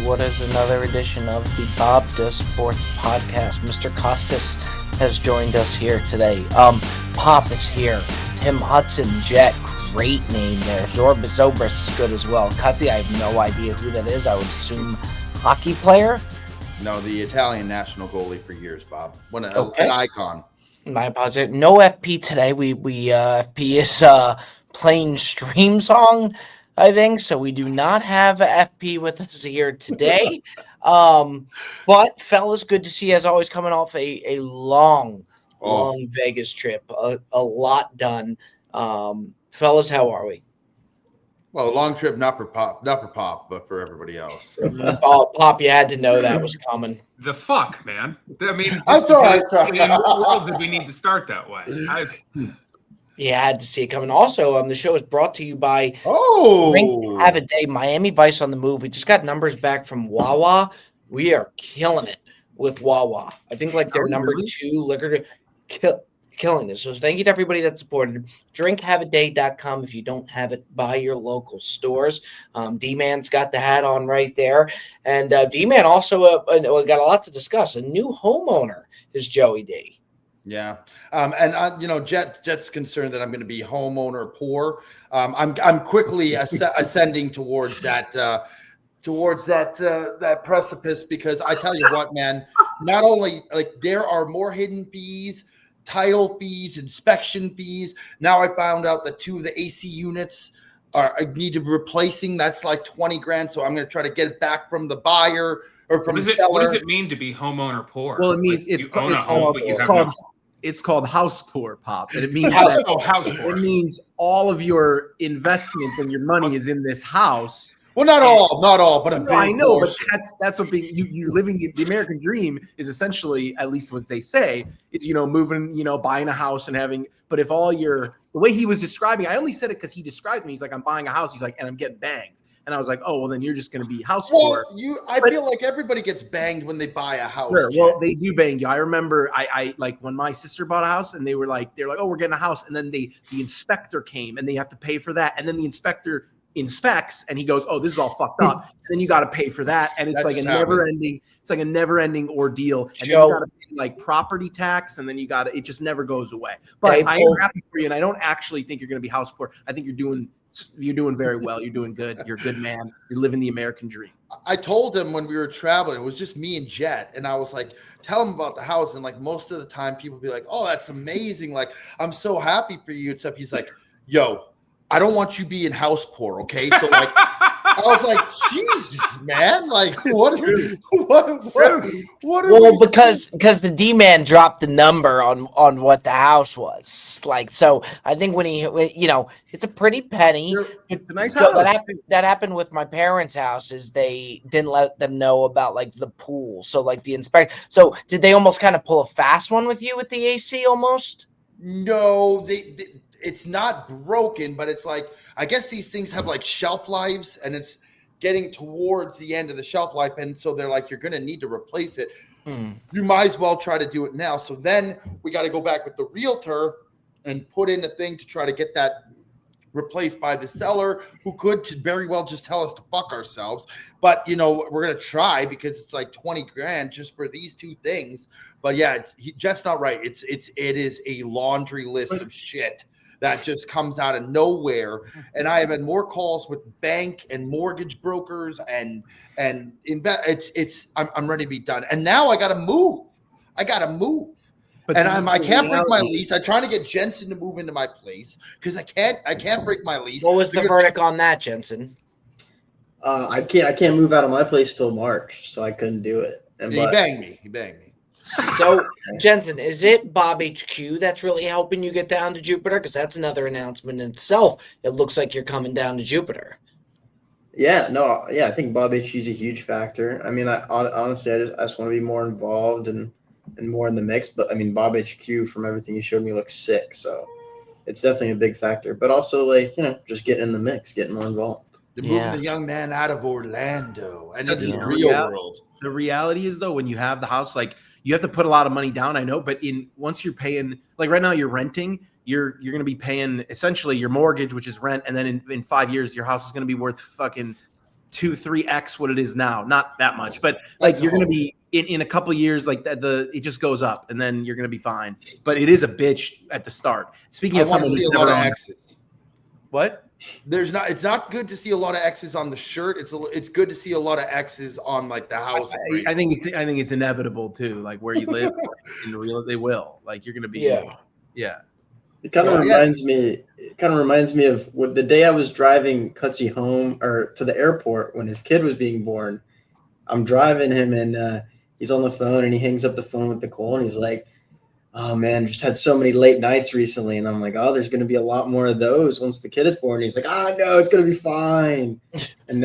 what is another edition of the Bob Does Sports podcast. Mr. Costas has joined us here today. Pop is here. Tim Hudson, Jet, great name there. Zobris is good as well. Cuzzy, I have no idea who that is. I would assume hockey player? No, the Italian national goalie for years, Bob. An icon. My apologies. No FP today. We FP is playing stream song, I think, so we do not have FP with us here today. But fellas, good to see you as always, coming off a long Vegas trip. A lot done. Fellas, how are we? Well, a long trip, not for Pop, but for everybody else. Oh, Pop, you had to know that was coming. The fuck, man. I mean, I'm sorry. In what world did we need to start that way? You had to see it coming. Also, the show is brought to you by Drink Have a Day, Miami Vice on the Move. We just got numbers back from Wawa. We are killing it with Wawa. I think like their number 2 liquor killing this. So thank you to everybody that supported. Drinkhaveaday.com. If you don't have it, buy your local stores. D-Man's got the hat on right there. And D-Man also got a lot to discuss. A new homeowner is Joey D. Yeah. And Jet's concerned that I'm going to be homeowner poor. I'm quickly ascending towards that precipice, because I tell you what, man, not only like there are more hidden fees, title fees, inspection fees. Now I found out that 2 of the AC units need to be replacing. That's like $20,000. So I'm going to try to get it back from the buyer or from the seller. What does it mean to be homeowner poor? Well, it means it's called house poor, Pop. And it means house poor. It means all of your investments and your money is in this house. Well, not all, but a big I know, portion. but that's what being you living the American dream is essentially, at least what they say, is moving, buying a house and having. But if the way he was describing, I only said it because he described me. He's like, I'm buying a house. He's like, and I'm getting banged. And I was like, oh, well, then you're just going to be house poor. I feel like everybody gets banged when they buy a house. Sure. Well, they do bang you. I remember I like when my sister bought a house and they're like, oh, we're getting a house. And then the inspector came and they have to pay for that. And then the inspector inspects and he goes, oh, this is all fucked up. And then you got to pay for that. And it's like a never ending ordeal. And then you got to pay like property tax. And then it just never goes away. But I am happy for you. And I don't actually think you're going to be house poor. I think you're doing very well. You're doing good. You're a good man. You're living the American dream. I told him when we were traveling, it was just me and Jet. And I was like, tell him about the house. And like most of the time people be like, oh, that's amazing. Like, I'm so happy for you. Except he's like, yo, I don't want you being house poor. Okay. So like, I was like, Jesus, man. Like, what because the D-Man dropped the number on what the house was. Like, so I think when it's a pretty penny. It's a nice house. That happened with my parents' house is they didn't let them know about like the pool. So like the so did they almost kind of pull a fast one with you with the AC almost? No, it's not broken, but it's like, I guess these things have like shelf lives and it's getting towards the end of the shelf life. And so they're like, you're going to need to replace it. You might as well try to do it now. So then we got to go back with the realtor and put in a thing to try to get that replaced by the seller, who could very well just tell us to fuck ourselves. But, we're going to try because it's like $20,000 just for these 2 things. But yeah, Jeff's not right. It is a laundry list of shit that just comes out of nowhere. And I have had more calls with bank and mortgage brokers and I'm ready to be done. And now I got to move. But I can't break my lease. I'm trying to get Jensen to move into my place because I can't break my lease. What was the verdict on that, Jensen? I can't move out of my place till March, so I couldn't do it. He banged me. So, Jensen, is it Bob HQ that's really helping you get down to Jupiter? Because that's another announcement in itself. It looks like you're coming down to Jupiter. I think Bob HQ is a huge factor. I mean, honestly, I just want to be more involved and more in the mix. But I mean, Bob HQ, from everything you showed me, looks sick. So it's definitely a big factor. But also, like, just getting in the mix, getting more involved. They're moving the young man out of Orlando, and it's the real world. The reality is, though, when you have the house, like, you have to put a lot of money down, I know, but once you're paying, like right now you're renting, you're going to be paying essentially your mortgage, which is rent, and then in 5 years your house is going to be worth fucking 2-3x what it is now. Not that much, but like you're going to be in a couple of years, like it just goes up, and then you're going to be fine. But it is a bitch at the start. Speaking of someone who's never on X's. What? It's not good to see a lot of X's on the shirt. It's good to see a lot of X's on like the house. I think it's inevitable too. Like where you live, in the real, they will. Like you're gonna be. Yeah. It kind of reminds me. It kind of reminds me of the day I was driving Cutsy home or to the airport when his kid was being born. I'm driving him and he's on the phone and he hangs up the phone with Nicole and he's like, "Oh man, just had so many late nights recently." And I'm like, "Oh, there's going to be a lot more of those once the kid is born." And he's like, "No, it's going to be fine." And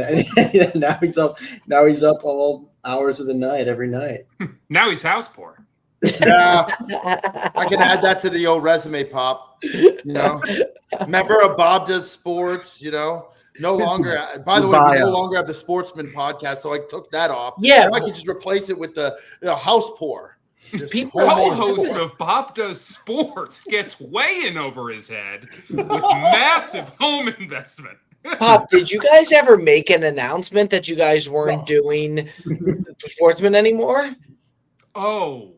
now he's up. Now he's up all hours of the night every night. Now he's house poor. Yeah, I can add that to the old resume, Pop. You know, remember Bob does sports. You know, no longer. By the way, we no longer have the Sportsman podcast, so I took that off. Yeah, I could just replace it with the house poor. People, co-host of Bob Does Sports gets way in over his head with massive home investment. Pop, did you guys ever make an announcement that you guys weren't doing Sportsman anymore? Oh,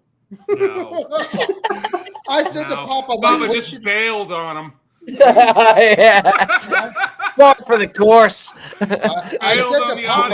no. I said to Pop, Bubba just bailed on him. Walk for the course. I said to Pop,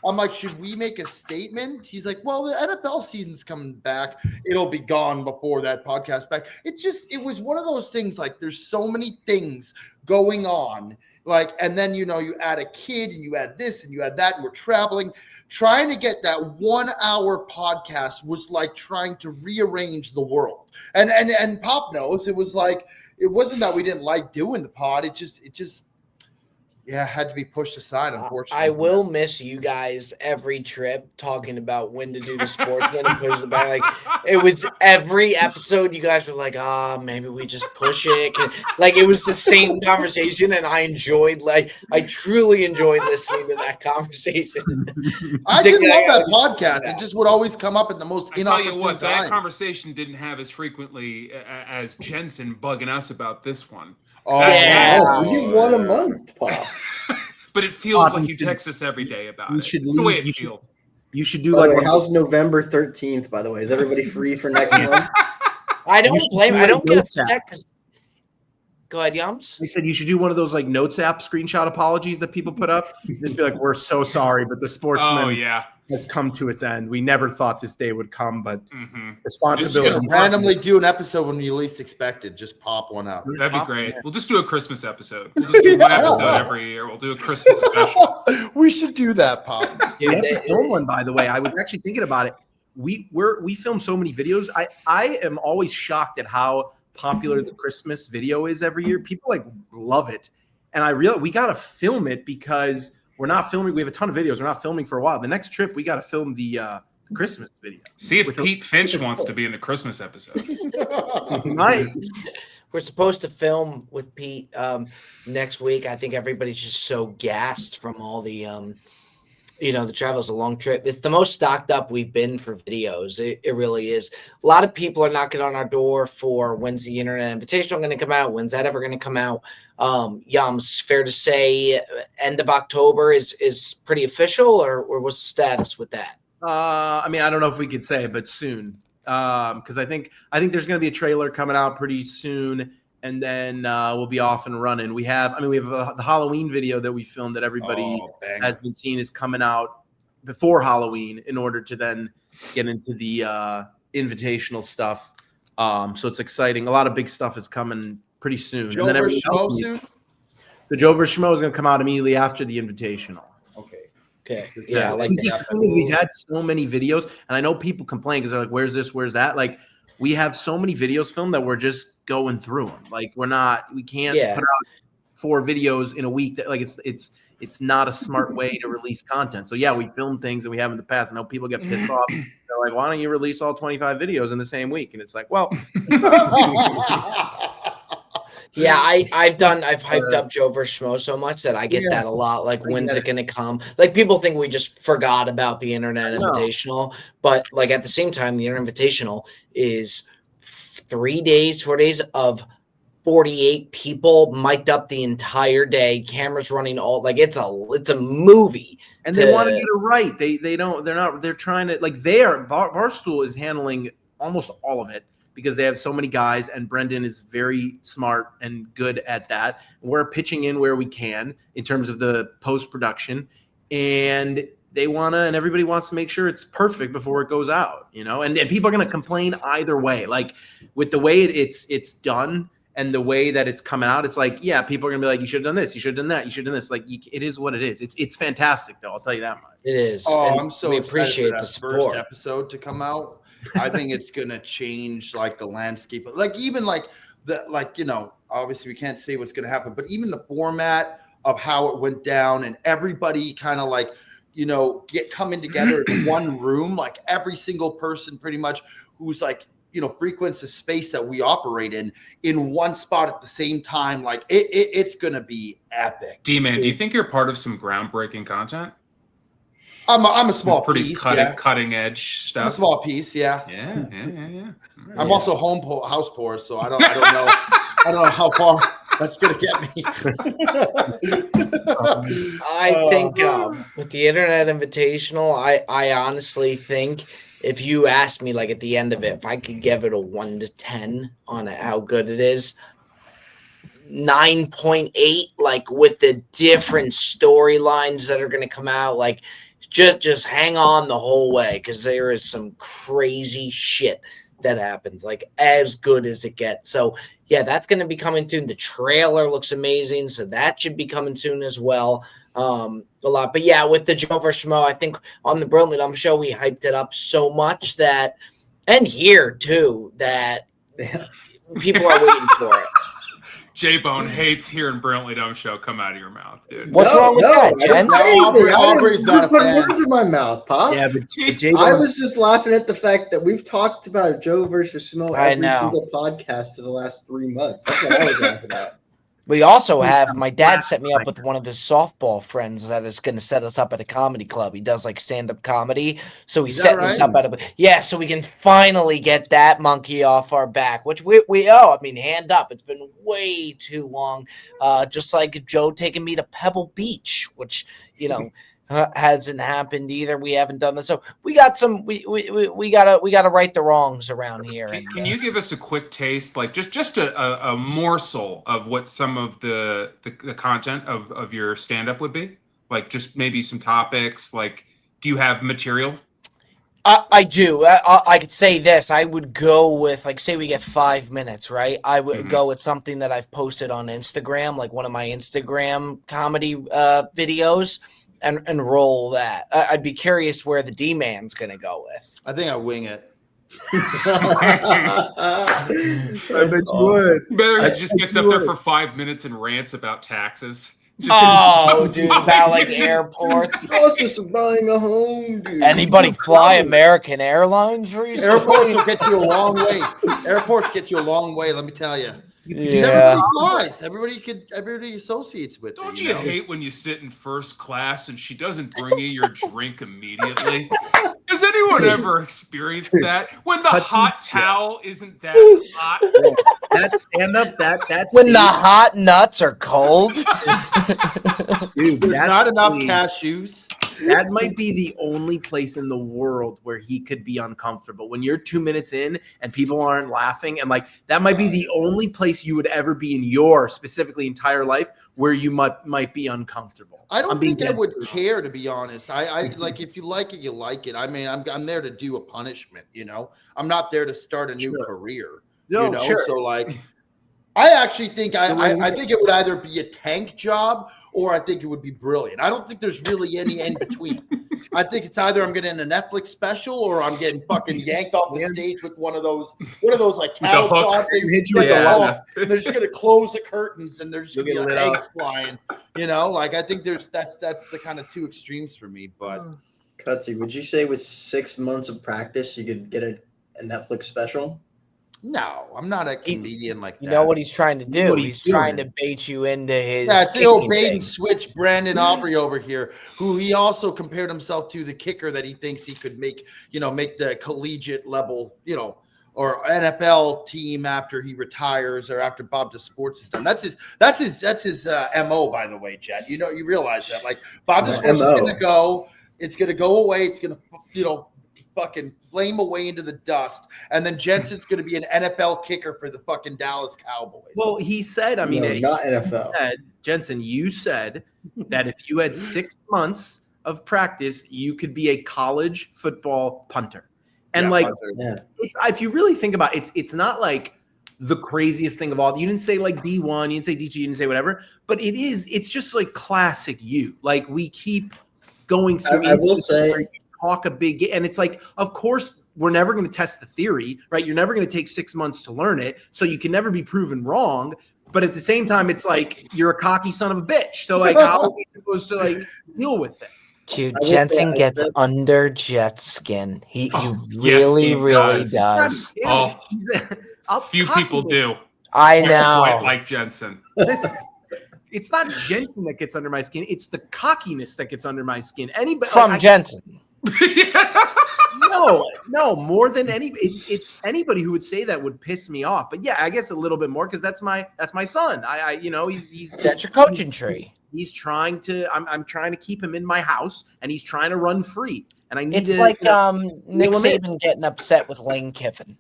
I'm like, should we make a statement? He's like, well, the NFL season's coming back. It'll be gone before that podcast back. It was one of those things. Like, there's so many things going on. Like, and then, you add a kid and you add this and you add that, and we're traveling. Trying to get that 1 hour podcast was like trying to rearrange the world. And Pop knows it was like, it wasn't that we didn't like doing the pod. It just had to be pushed aside, unfortunately. I will miss you guys every trip talking about when to do the Sportsman and push it back. Like, it was every episode you guys were like, maybe we just push it. Like, it was the same conversation, and I truly enjoyed listening to that conversation. I did love that podcast. It just would always come up at the most inopportune times. That conversation didn't have as frequently as Jensen bugging us about this one. Oh, yeah. You won a month, Pop. But it feels like you text us every day about it. It's the way it feels. You should do how's November 13th, by the way? Is everybody free for next month? I don't blame. I don't get upset because. Go ahead, Yums. They said you should do one of those like Notes app screenshot apologies that people put up. Just be like, "We're so sorry, but the Sportsman has come to its end. We never thought this day would come, but responsibility." Just randomly do an episode when you least expected. Just pop one out. That'd be great. We'll just do a Christmas episode. We'll just do one episode every year. We'll do a Christmas special. We should do that, Pop. We have to film one, by the way. I was actually thinking about it. We film so many videos. I am always shocked at how popular the Christmas video is every year. People like love it, and I realize we got to film it because we're not filming. We have a ton of videos. We're not filming for a while. The next trip, we got to film the Christmas video. See if Pete Finch wants to be in the Christmas episode. Right. We're supposed to film with Pete next week. I think everybody's just so gassed from all the the travel is a long trip. It's the most stocked up we've been for videos. It really is. A lot of people are knocking on our door for when's the Internet Invitational going to come out? When's that ever going to come out? Yums, fair to say end of October is pretty official, or what's the status with that? I mean, I don't know if we could say, but soon. Because I think there's going to be a trailer coming out pretty soon, and then we'll be off and running. We have the Halloween video that we filmed that everybody has been seeing is coming out before Halloween in order to then get into the invitational stuff. So it's exciting. A lot of big stuff is coming pretty soon. Joe vs. Schmo soon? The Joe vs. Schmo is going to come out immediately after the invitational. Okay. Yeah, like we've had so many videos, and I know people complain because they're like, "Where's this? Where's that?" Like, we have so many videos filmed that we're just going through them. Like, we can't put out 4 videos in a week. That like it's not a smart way to release content. So yeah, we film things and we have in the past. I know people get pissed off. They're like, "Why don't you release all 25 videos in the same week?" And it's like, well. Yeah, I've hyped up Joe vs. Schmo so much that I get that a lot. Like, when's it going to come? Like, people think we just forgot about the Internet Invitational, but like at the same time, the Internet Invitational is 4 days of 48 people mic'd up the entire day, cameras running all like it's a movie. And they want to get it right. They're trying to Barstool is handling almost all of it because they have so many guys, and Brendan is very smart and good at that. We're pitching in where we can in terms of the post-production, and everybody wants to make sure it's perfect before it goes out, and people are going to complain either way. Like with the way it's done and the way that it's come out, it's like, yeah, people are going to be like, you should have done this, you should have done that, you should have done this. Like it is what it is. It's fantastic though. I'll tell you that much. It is. Oh, and I'm so we excited appreciate for the that support. first episode to come out. I think it's gonna change like the landscape. Like even like obviously we can't say what's gonna happen, but even the format of how it went down and everybody kind of like, coming together in one room, like every single person pretty much who's like, frequents the space that we operate in one spot at the same time. Like it's gonna be epic. D-Man, do you think you're part of some groundbreaking content? I'm a small piece, cutting edge stuff. I'm a small piece, yeah. Yeah. I'm also house poor, so I don't know. I don't know how far that's gonna get me. I think with the Internet Invitational, I honestly think if you asked me like at the end of it, if I could give it a 1 to 10 on how good it is, 9.8, like with the different storylines that are going to come out, like just hang on the whole way because there is some crazy shit that happens, like as good as it gets. So yeah, that's going to be coming soon. The trailer looks amazing, so that should be coming soon as well. A lot, but yeah, with the Joe vs. Schmo, I think on the Brilliantly Dumb show we hyped it up so much that, and here too, that people are waiting for it. J-Bone hates hearing Brilliantly Dumb show come out of your mouth, dude. What's wrong with that, Jensen? Aubrey's not a put fan. words in my mouth, Pop. Yeah, but I was just laughing at the fact that we've talked about Joe versus Schmo every single podcast for the last 3 months. That's what I was laughing at. We also have, my dad set me up with one of his softball friends that is going to set us up at a comedy club. He does like stand-up comedy. So he's setting us up so we can finally get that monkey off our back, which we owe. I mean, hand up. It's been way too long. Just like Joe taking me to Pebble Beach, which, hasn't happened either. We haven't done that. So we got we gotta right the wrongs around here. Can you give us a quick taste, like just a morsel of what some of the content of your stand-up would be? Like just maybe some topics, like do you have material? I do. I could say this. I would go with, like, say we get 5 minutes, right? I would go with something that I've posted on Instagram, like one of my Instagram comedy videos. And roll that. I'd be curious where the D-Man's going to go with. I think I wing it. I bet you would. Better he just gets up there for 5 minutes and rants about taxes. Dude, about like airports. Process of buying a home, dude. Anybody fly American Airlines recently? Airports will get you a long way. Airports get you a long way, let me tell you. Yeah. Everybody associates with. Don't you hate when you sit in first class and she doesn't bring you your drink immediately? Has anyone ever experienced that? When the hot towel isn't that hot? That stand-up, that's when the hot nuts are cold. Dude, there's not enough cashews. That might be the only place in the world where he could be uncomfortable. When you're 2 minutes in and people aren't laughing, and like that might be the only place you would ever be in your specifically entire life where you might be uncomfortable. I don't think I would care, to be honest. I like, if you like it, you like it. I mean, I'm there to do a punishment, I'm not there to start a new career. So like, I actually think I think it would either be a tank job or I think it would be brilliant. I don't think there's really any in between. I think it's either I'm getting a Netflix special or I'm getting fucking yanked off the stage with one of those like cattle prod things. They're just gonna close the curtains and there's gonna be like eggs flying. Like I think that's the kind of two extremes for me. But Cutsy, would you say with 6 months of practice you could get a Netflix special? No, I'm not a comedian like that. You know what he's trying to do? He's trying to bait you into his. Yeah, it's the old bait and switch Brandon Aubrey over here, who he also compared himself to the kicker that he thinks he could make the collegiate level, or NFL team after he retires or after Bob the Sports is done. That's his MO, by the way, Jet. You realize that. Like Bob the Sports is going to go. It's going to go away. It's going to, fucking flame away into the dust. And then Jensen's going to be an NFL kicker for the fucking Dallas Cowboys. Well, he said, not NFL. Jensen, you said that if you had 6 months of practice, you could be a college football punter. And It's, if you really think about it, it's not like the craziest thing of all. You didn't say like D1, you didn't say D2, you didn't say whatever, but it's just like classic you. Like we keep going through. I will say, talk a big game, and it's like, of course, we're never going to test the theory, right? You're never going to take 6 months to learn it, so you can never be proven wrong. But at the same time, it's like you're a cocky son of a bitch. So like, how are we supposed to like deal with this? Dude, Jensen gets under Jet's skin. He really does. Few people do. I know. Quite like Jensen. It's not Jensen that gets under my skin. It's the cockiness that gets under my skin. Anybody from Jensen. No, more than any. It's anybody who would say that would piss me off. But yeah, I guess a little bit more because that's my son. He's that's your coaching tree. He's trying to. I'm trying to keep him in my house, and he's trying to run free. And I need. It's like Nick Saban getting upset with Lane Kiffin.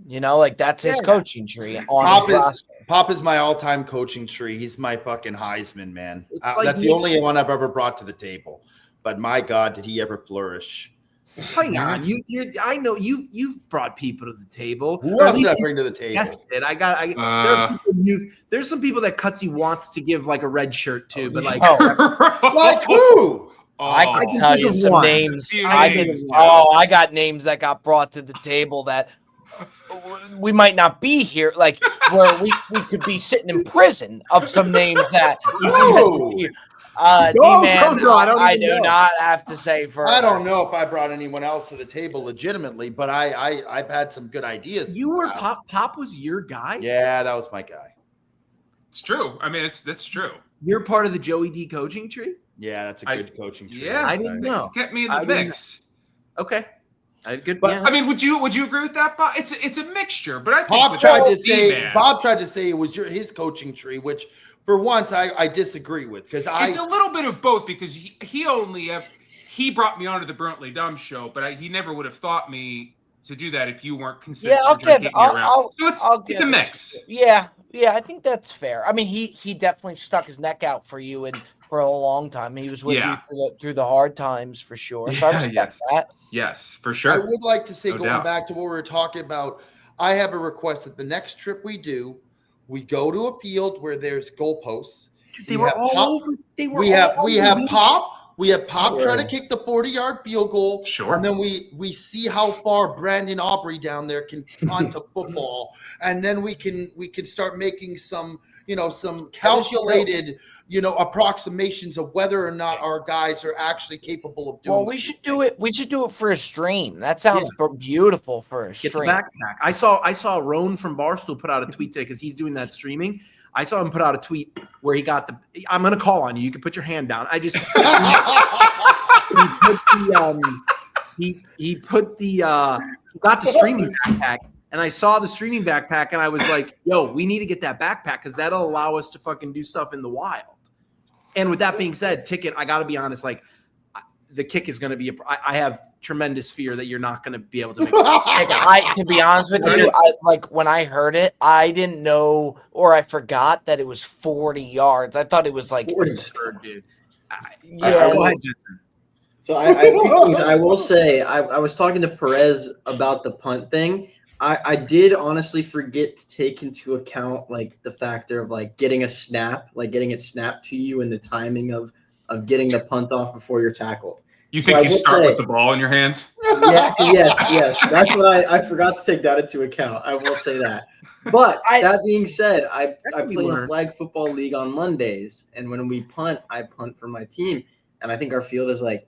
That's his coaching tree on his roster. Pop is my all-time coaching tree. He's my fucking Heisman, man. That's the only one I've ever brought to the table. But my God, did he ever flourish? Hang on, I know you've brought people to the table. Who else did I bring to the table? Yes, there's some people that Cutsy wants to give like a red shirt to, but like, like who? I can tell you some names. I got names that got brought to the table that we might not be here, like where we could be sitting in prison of some names that. I do not have to say further. I don't know if I brought anyone else to the table legitimately, but I've had some good ideas. You were Pop was your guy? Yeah, that was my guy. It's true. I mean, that's true. You're part of the Joey D coaching tree? Yeah, that's a good coaching tree. Yeah, I didn't know. Get me in the mix. Okay. Good. But I mean, would you agree with that, Bob? It's a mixture, but I think Bob tried to say it was his coaching tree, which for once I disagree with because it's a little bit of both because he brought me onto the Brilliantly Dumb show, but he never would have thought me to do that if you weren't considering. Yeah, it's a mix. Yeah, I think that's fair. I mean, he definitely stuck his neck out for you and for a long time. He was with you through the hard times for sure. So I respect that. Yes, for sure. I would like to say, going back to what we were talking about, I have a request that the next trip we do, we go to a field where there's goalposts. We have Pop try to kick the 40-yard field goal. Sure. And then we see how far Brandon Aubrey down there can punt a football. And then we can start making some calculated approximations of whether or not our guys are actually capable of doing. Well, we should do it. We should do it for a stream. That sounds beautiful for a stream. Get the backpack. I saw Roan from Barstool put out a tweet today because he's doing that streaming. I saw him put out a tweet where he got I'm going to call on you. You can put your hand down. He got the streaming backpack. And I saw the streaming backpack, and I was like, yo, we need to get that backpack because that'll allow us to fucking do stuff in the wild. And with that being said, Ticket, I got to be honest, like, the kick is going to be I have tremendous fear that you're not going to be able to make it. To be honest with you, when I heard it, I didn't know or I forgot that it was 40 yards. I thought it was like 40, dude. Go ahead, Jensen. So I will say, I was talking to Perez about the punt thing. I did honestly forget to take into account like the factor of like getting a snap, like getting it snapped to you and the timing of getting the punt off before you're tackled. You think you start with the ball in your hands? Yeah, yes. That's what I forgot to take that into account. I will say that. But that being said, I play in a flag football league on Mondays, and when we punt, I punt for my team, and I think our field is like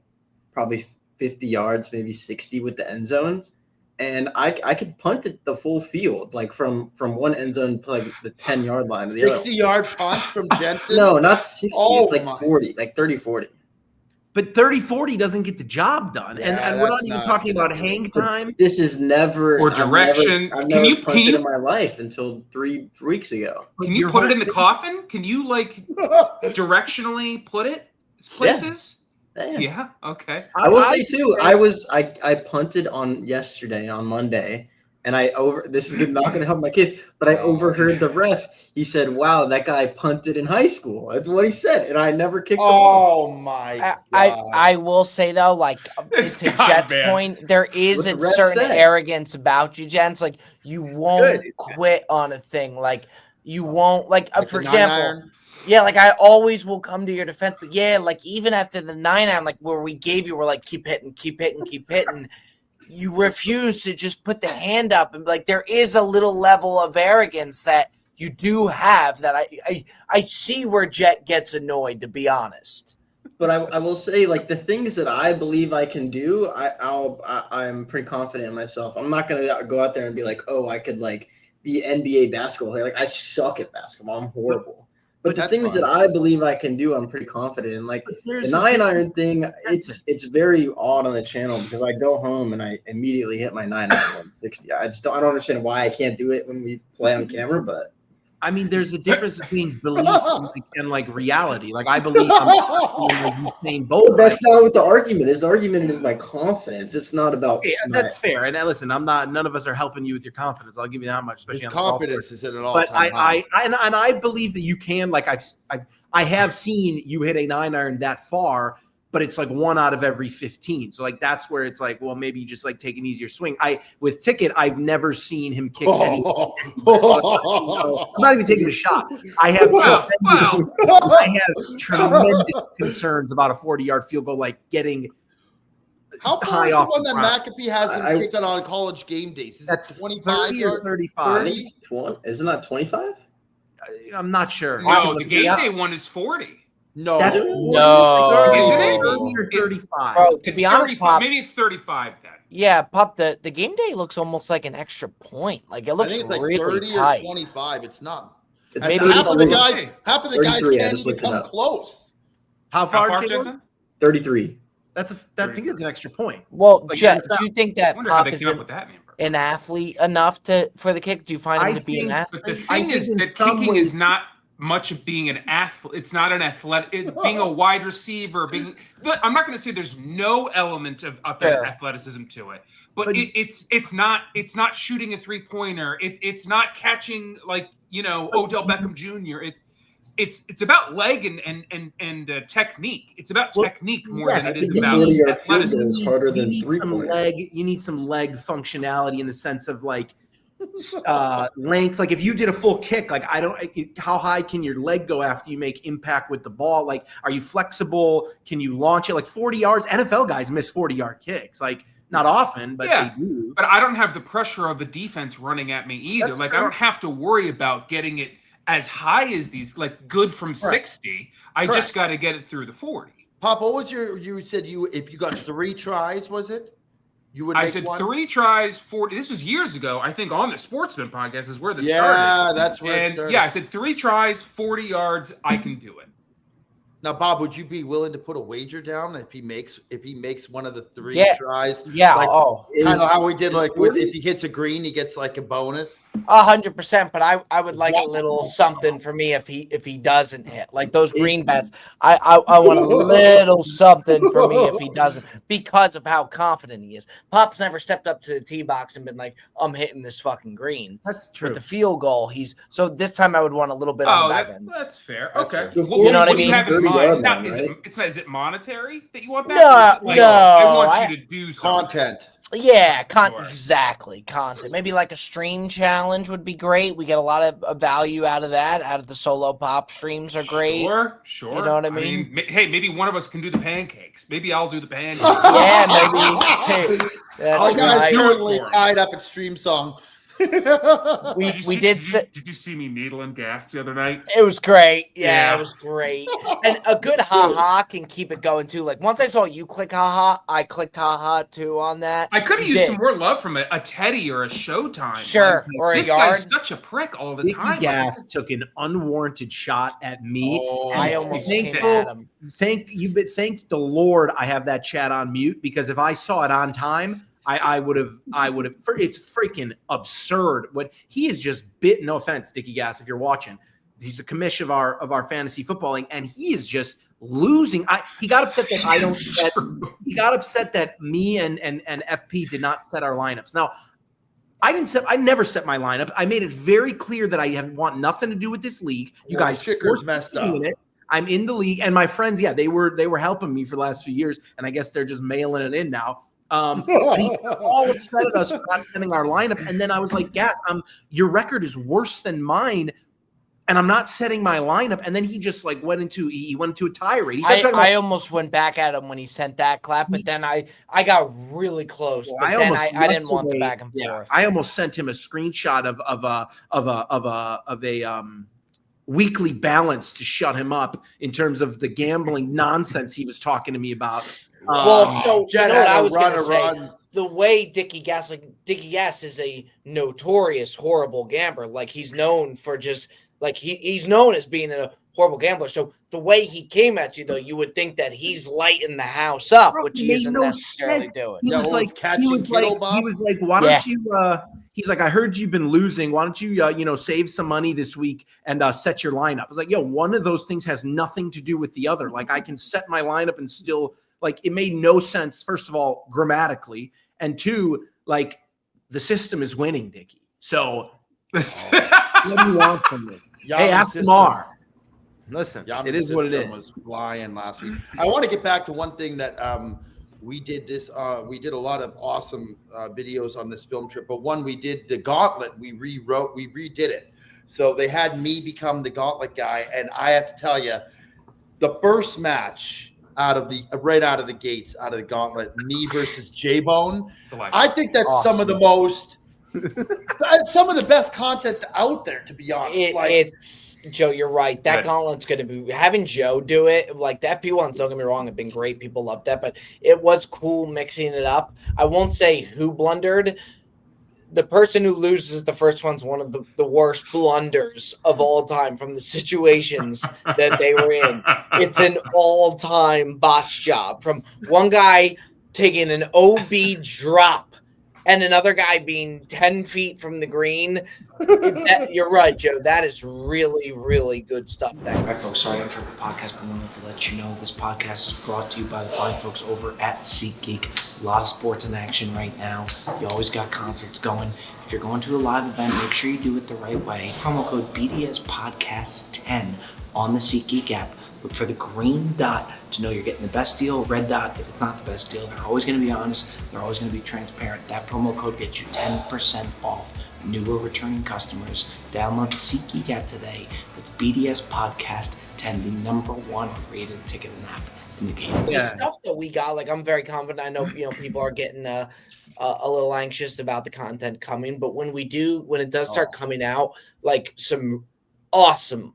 probably 50 yards, maybe 60 with the end zones. And I could punt it the full field, like from one end zone to like the 10-yard line. 60-yard punts from Jensen? No, not 60. It's like 40, like 30, 40. But 30-40 doesn't get the job done. Yeah, and we're not that's even not talking gonna about do hang it. time. This is never Or direction. I've Can never you punted in my life until 3 weeks ago. can you put it in the coffin? Can you like directionally put it places? Yeah. Okay. I will say too, I punted on yesterday on Monday, and this is not going to help my kid, but I overheard the ref. He said, "Wow, that guy punted in high school." That's what he said, and I never kicked the ball. Oh my I will say though, like This to guy, Jet's man. point, there is What a the ref certain said. arrogance about you, Jens. Like you won't quit on a thing. Like you won't like for example. Yeah, like I always will come to your defense, but yeah, like even after the 9-iron, like where we gave you, we're like keep hitting, keep hitting, keep hitting. You refuse to just put the hand up, and like there is a little level of arrogance that you do have that I see where Jet gets annoyed, to be honest. But I will say, like, the things that I believe I can do, I'm pretty confident in myself. I'm not gonna go out there and be like, oh, I could like be NBA basketball player. Like I suck at basketball. I'm horrible. But the things that I believe I can do, I'm pretty confident in. Like the 9-iron thing, it's very odd on the channel because I go home and I immediately hit my 9-iron 160. I don't understand why I can't do it when we play on camera, but I mean, there's a difference between belief and like reality. Like I believe I'm saying both. That's not what the argument is. The argument is my confidence. It's not about. Yeah, that's fair. And listen, none of us are helping you with your confidence. I'll give you that much. Especially his on confidence is at an all But time high. I believe that you can. Like I have seen you hit a 9-iron that far, but it's like 1 out of every 15. So like that's where it's like, well, maybe you just like take an easier swing. With Ticket, I've never seen him kick any. I'm not even taking a shot. I have tremendous concerns about a 40-yard field goal, like getting how far is the one that McAfee has him kicking on college game days? Is that's 25 or 35? 30? Isn't that 25? I'm not sure. No, the game day one is 40. No, that's no. Isn't it? 30 or 35? Bro, to be honest, Pop, maybe it's 35 then. Yeah, Pop, the game day looks almost like an extra point. Like it looks really 30 tight. Or 25. It's not. Maybe half of the guys can't even come close. How far, Jensen? 33. I think it's an extra point. Well, like, Jet, do you think that Pop is an athlete enough for the kick? Do you find him to be an athlete? But the thing is that kicking is not much of being an athlete. It's not an athletic. Being a wide receiver. I'm not going to say there's no element of athleticism to it, but it's not shooting a 3-pointer. It's not catching like Odell Beckham Jr. It's about leg and technique. It's about technique more than it is about athleticism. Harder than 3-pointer. You need some leg functionality in the sense of like length. Like if you did a full kick, like how high can your leg go after you make impact with the ball? Like, are you flexible? Can you launch it like 40 yards? NFL guys miss 40-yard kicks. Like not often, but they do. But I don't have the pressure of the defense running at me either. That's like true. I don't have to worry about getting it as high as these, like good from 60. I just got to get it through the 40. Pop, what was you said if you got 3 tries, was it? I said 3 tries, 40. This was years ago. I think on the Sportsman podcast is where this started. Yeah, that's where it started. Yeah, I said 3 tries, 40 yards. I can do it. Now, Bob, would you be willing to put a wager down if he makes one of the 3 tries? Yeah. Like, kind of how we did, like if he hits a green, he gets like a bonus. 100%. But I would like a little something for me if he doesn't hit like those green bets. I want a little something for me if he doesn't because of how confident he is. Pop's never stepped up to the tee box and been like, I'm hitting this fucking green. That's true. With the field goal, so this time I would want a little bit on the back end. That's fair. Okay. So you know what I mean? Is it monetary that you want back? No, I want you to do something. Content. Yeah, exactly. Content. Maybe like a stream challenge would be great. We get a lot of value out of that. Out of the solo Pop streams are great. Sure. You know what I mean? Hey, maybe one of us can do the pancakes. Maybe I'll do the pancakes. Yeah, maybe. Our guy's currently tied up at Stream Song. Did you see me needling gas the other night? It was great. Yeah, it was great. And a good ha-ha can keep it going too. Like once I saw you click ha-ha, I clicked ha-ha too on that. I could have used some more love from a Teddy or a Showtime. Sure. Like, or this a yard. guy's such a prick all the Dickie time. Gas took an unwarranted shot at me. I almost came at him. Thank the Lord I have that chat on mute, because if I saw it on time, I would have. It's freaking absurd. What he is just bit. No offense, Dickie Gas, if you're watching, he's the commish of our fantasy footballing, and he is just losing. He got upset that I don't. He got upset that me and FP did not set our lineups. Now, I never set my lineup. I made it very clear that I want nothing to do with this league. You guys messed up. I'm in the league, and my friends, they were helping me for the last few years, and I guess they're just mailing it in now. He all upset at us for not setting our lineup, and then I was like, "Gas, your record is worse than mine, and I'm not setting my lineup." And then he just like went into a tirade. I almost went back at him when he sent that clap, but then I got really close. But I didn't want the back and forth. I almost sent him a screenshot of a weekly balance to shut him up in terms of the gambling nonsense he was talking to me about. So you know what I was going to say? The way Dickie Gas is a notorious horrible gambler. Like he's known for just like he's known as being a horrible gambler. So the way he came at you, though, you would think that he's lighting the house up, which he isn't necessarily doing. He was like, why don't you? He's like, I heard you've been losing. Why don't you, save some money this week and set your lineup? I was like, one of those things has nothing to do with the other. Like I can set my lineup and still. Like it made no sense, first of all, grammatically, and two, like the system is winning, Dickie. So what do you want from me? Hey, ask Mar. Listen, it is what it is. Was flying last week. I want to get back to one thing that we did this. We did a lot of awesome videos on this film trip, but one we did the gauntlet. We redid it. So they had me become the gauntlet guy, and I have to tell you, the first match. Out of the gates, out of the gauntlet, me versus J-Bone. I think that's awesome. Some of the best content out there, to be honest. It's Joe, you're right. That gauntlet's going to be having Joe do it. Like that FP ones, don't get me wrong, have been great. People loved that, but it was cool mixing it up. I won't say who blundered. The person who loses the first one's one of the worst blunders of all time from the situations that they were in. It's an all-time botch job from one guy taking an OB drop and another guy being 10 feet from the green. You're right, Joe. That is really, really good stuff. All right, folks. Sorry to interrupt the podcast, but I wanted to let you know this podcast is brought to you by the fine folks over at SeatGeek. A lot of sports in action right now. You always got concerts going. If you're going to a live event, make sure you do it the right way. Promo code BDSPodcast10 on the SeatGeek app. Look for the green dot to know you're getting the best deal. Red dot, if it's not the best deal, they're always going to be honest. They're always going to be transparent. That promo code gets you 10% off. Newer returning customers, download the SeatGeek app today. It's BDS Podcast 10, the #1 rated ticket app in the game. The stuff that we got, like I'm very confident. I know people are getting a little anxious about the content coming, but when it does start coming out, like some awesome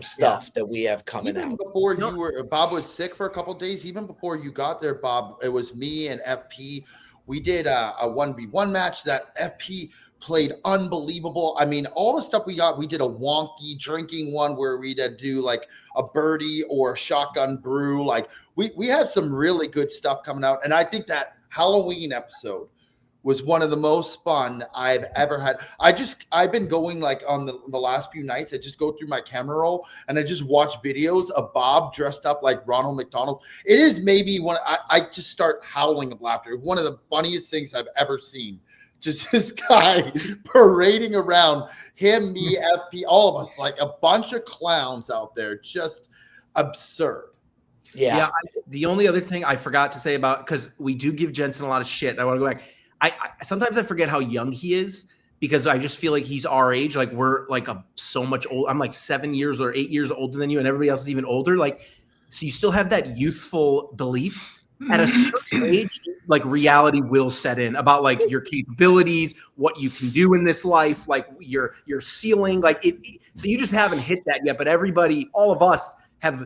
stuff that we have coming out. Before Bob was sick for a couple of days, even before you got there, Bob, it was me and FP. We did a 1v1 match that FP played unbelievable. I mean, all the stuff we got, we did a wonky drinking one where we'd do like a birdie or a shotgun brew. Like we had some really good stuff coming out. And I think that Halloween episode was one of the most fun I've ever had. I've been going like on the last few nights. I just go through my camera roll and I just watch videos of Bob dressed up like Ronald McDonald. It is maybe when I just start howling of laughter. One of the funniest things I've ever seen. Just this guy parading around, him, me, FP, all of us, like a bunch of clowns out there, just absurd. Yeah. The only other thing I forgot to say about, because we do give Jensen a lot of shit. I want to go back. I sometimes I forget how young he is because I just feel like he's our age. Like we're like so much old. I'm like 7 years or 8 years older than you, and everybody else is even older. Like, so you still have that youthful belief. at a certain age, like reality will set in about like your capabilities, what you can do in this life, like your ceiling, like it. So you just haven't hit that yet. But everybody, all of us have,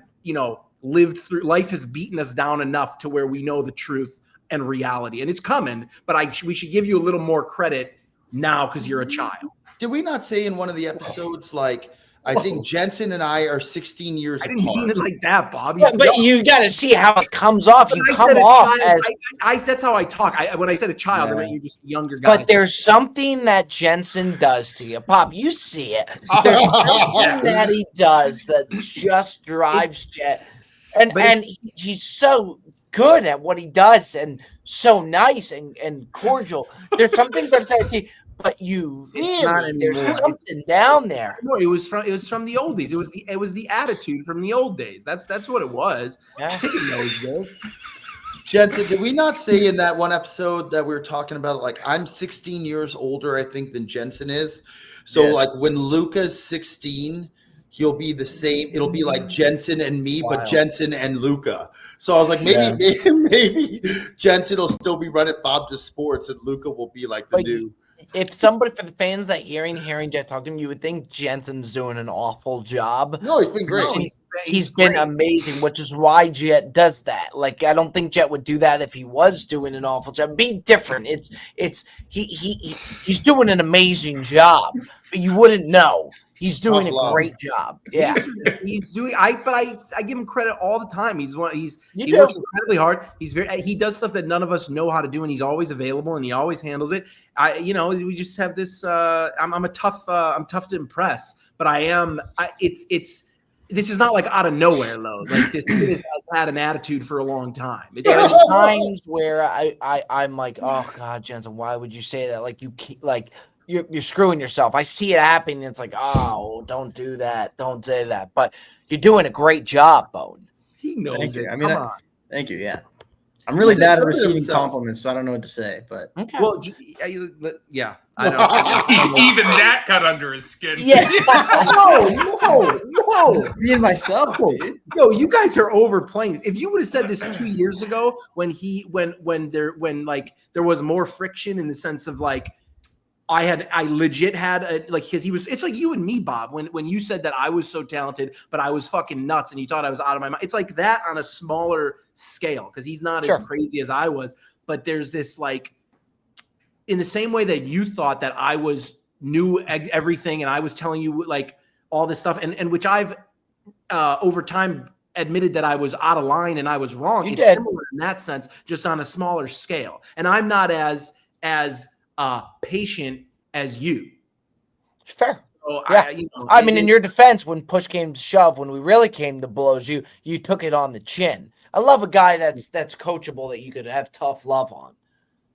lived through life, has beaten us down enough to where we know the truth and reality, and it's coming. But we should give you a little more credit now because you're a child. Did we not say in one of the episodes, like, I think Jensen and I are 16 years apart? I didn't mean it like that, Bobby. Yeah, but you got to see how it comes off. You come off as that's how I talk. When I said a child, I meant you're just a younger guy. But there's something that Jensen does to you, Pop. You see it. There's something that he does that just drives Jet, and he's so good at what he does and so nice and cordial. There's some things I say. But there's something down there. No, it was from the old days. It was the attitude from the old days. That's what it was. Yeah. Jensen, did we not say in that one episode that we were talking about, like, I'm 16 years older, I think, than Jensen is. So like when Luca's 16, he'll be the same. It'll be like Jensen and me, but Jensen and Luca. So I was like, maybe Jensen will still be running Bob to Sports, and Luca will be like the new. If somebody, for the fans that hearing Jet talk to him, you would think Jensen's doing an awful job. No, he's been great. He's been amazing, which is why Jet does that. Like, I don't think Jet would do that if he was doing an awful job. Be different. He's doing an amazing job, but you wouldn't know. He's doing a great job. Yeah, he's doing. I give him credit all the time. He works incredibly hard. He does stuff that none of us know how to do, and he's always available and he always handles it. We just have this. I'm tough to impress, but I am. This is not like out of nowhere, though. Like this has had an attitude for a long time. There's times where I'm like, oh God, Jensen, why would you say that? Like you're screwing yourself. I see it happening. And it's like, oh, don't do that. Don't say that. But you're doing a great job, Bone. He knows it. I mean, come on. Thank you. Yeah. I'm really bad at receiving compliments, so I don't know what to say. But okay. Well, yeah, I know. Even that cut under his skin. Yeah. No. Me and myself, dude. Yo, you guys are overplaying this. If you would have said this 2 years ago, when there was more friction in the sense of like, I legit had because it's like you and me, Bob, when you said that I was so talented, but I was fucking nuts and you thought I was out of my mind. It's like that on a smaller scale because he's not as crazy as I was. But there's this like, in the same way that you thought that I knew everything and I was telling you like all this stuff and which I've over time admitted that I was out of line and I was wrong. It's similar in that sense, just on a smaller scale. And I'm not as patient as you. Fair. So yeah. I mean, in your defense, when push came to shove, when we really came to blows, you took it on the chin. I love a guy that's coachable that you could have tough love on.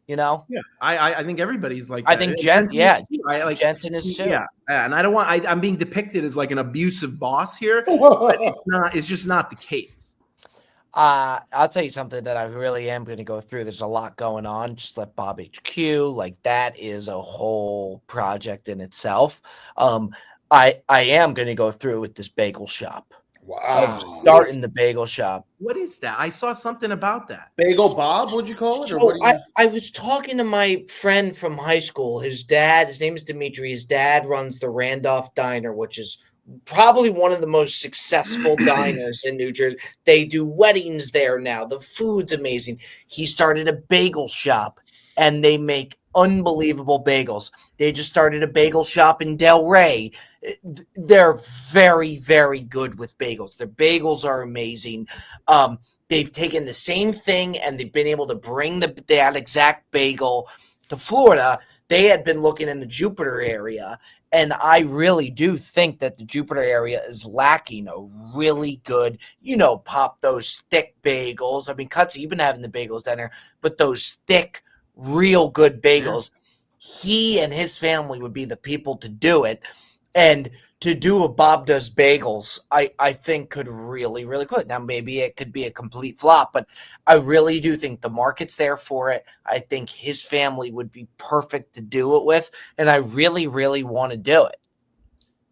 Yeah. I think everybody's like I that. think Jensen is too. Yeah. And I don't want I'm being depicted as like an abusive boss here, but it's just not the case. I'll tell you something that I really am going to go through. There's a lot going on. Just let Bob HQ, like that is a whole project in itself. I am going to go through with this bagel shop. Wow. Starting the bagel shop. What is that? I saw something about that. Bagel Bob, would you call it? So I was talking to my friend from high school. His name is Dimitri. His dad runs the Randolph Diner, which is probably one of the most successful diners in New Jersey. They do weddings there now. The food's amazing. He started a bagel shop, and they make unbelievable bagels. They just started a bagel shop in Del Rey. They're very, very good with bagels. Their bagels are amazing. They've taken the same thing, and they've been able to bring that exact bagel to Florida. They had been looking in the Jupiter area, and I really do think that the Jupiter area is lacking a really good, Pop, those thick bagels. I mean, Cutsy, you've been having the bagels down there, but those thick, real good bagels, he and his family would be the people to do it. And to do a Bob Does Bagels, I think could really, really good. Now, maybe it could be a complete flop, but I really do think the market's there for it. I think his family would be perfect to do it with, and I really, really want to do it.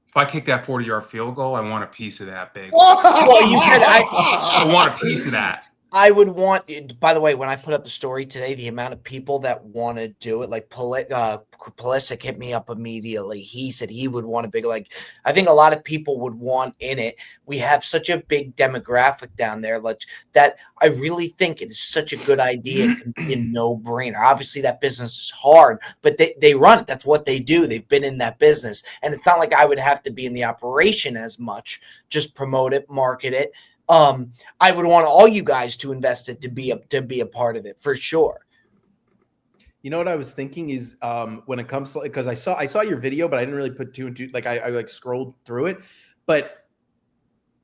If I kick that 40-yard field goal, I want a piece of that bagel. Well, you could. I want a piece of that. I would want. By the way, when I put up the story today, the amount of people that want to do it, like Pulisic hit me up immediately. He said he would want a big. Like, I think a lot of people would want in it. We have such a big demographic down there, like that. I really think it is such a good idea. It can be a no-brainer. Obviously, that business is hard, but they run it. That's what they do. They've been in that business, and it's not like I would have to be in the operation as much. Just promote it, market it. I would want all you guys to invest it to be a part of it for sure. You know what I was thinking is when it comes to, because I saw your video, but I didn't really put two and two. Like I like scrolled through it, but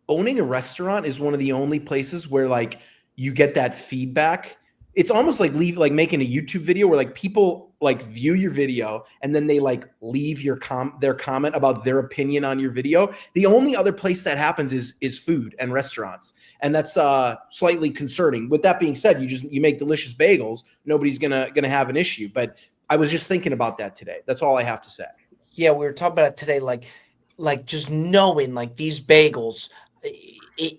owning a restaurant is one of the only places where like you get that feedback. It's almost like making a YouTube video where like people like view your video and then they like leave their comment about their opinion on your video. The only other place that happens is food and restaurants. And that's slightly concerning. With that being said, you make delicious bagels. Nobody's gonna have an issue. But I was just thinking about that today. That's all I have to say. Yeah, we were talking about it today, like just knowing like these bagels,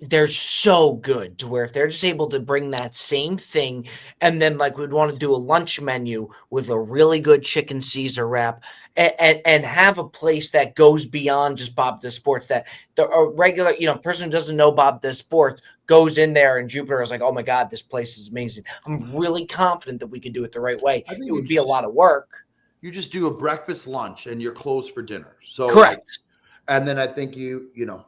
they're so good to where if they're just able to bring that same thing, and then like we'd want to do a lunch menu with a really good chicken Caesar wrap, and have a place that goes beyond just Bob the Sports, that the regular person who doesn't know Bob the Sports goes in there and Jupiter is like, oh my God, this place is amazing. I'm really confident that we could do it the right way. It would be a lot of work. You just do a breakfast, lunch, and you're closed for dinner. So correct. And then I think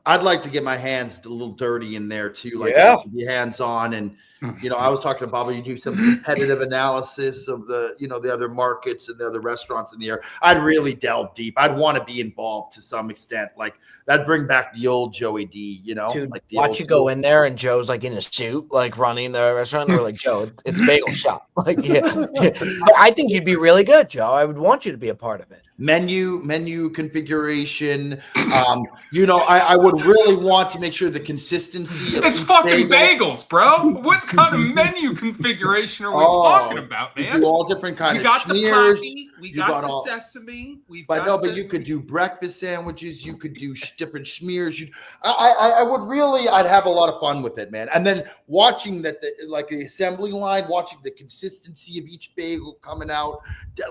I'd like to get my hands a little dirty in there too, like yeah. be hands-on. And, I was talking to Bobby, you do some competitive analysis of the other markets and the other restaurants in the area. I'd really delve deep. I'd want to be involved to some extent. Like that'd bring back the old Joey D, Dude, like watch you go in there and Joe's like in a suit, like running the restaurant. And we're like, Joe, it's a bagel shop. Like, yeah. I think you'd be really good, Joe. I would want you to be a part of it. Menu configuration. I would really want to make sure the consistency of it's fucking bagels, bro. What kind of menu configuration are we talking about, man? You do all different kinds of schmears. The poppy, we got the sesame. But you could do breakfast sandwiches. You could do different schmears. I'd have a lot of fun with it, man. And then watching the assembly line, watching the consistency of each bagel coming out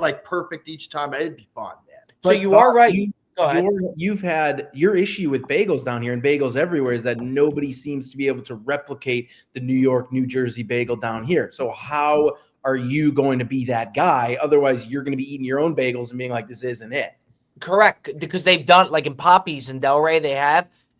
like perfect each time. It'd be fun, man. So you are right. Go ahead. You've had your issue with bagels down here and bagels everywhere is that nobody seems to be able to replicate the New York, New Jersey bagel down here. So how are you going to be that guy? Otherwise, you're going to be eating your own bagels and being like, this isn't it. Correct. Because they've done, like in Poppy's and Delray,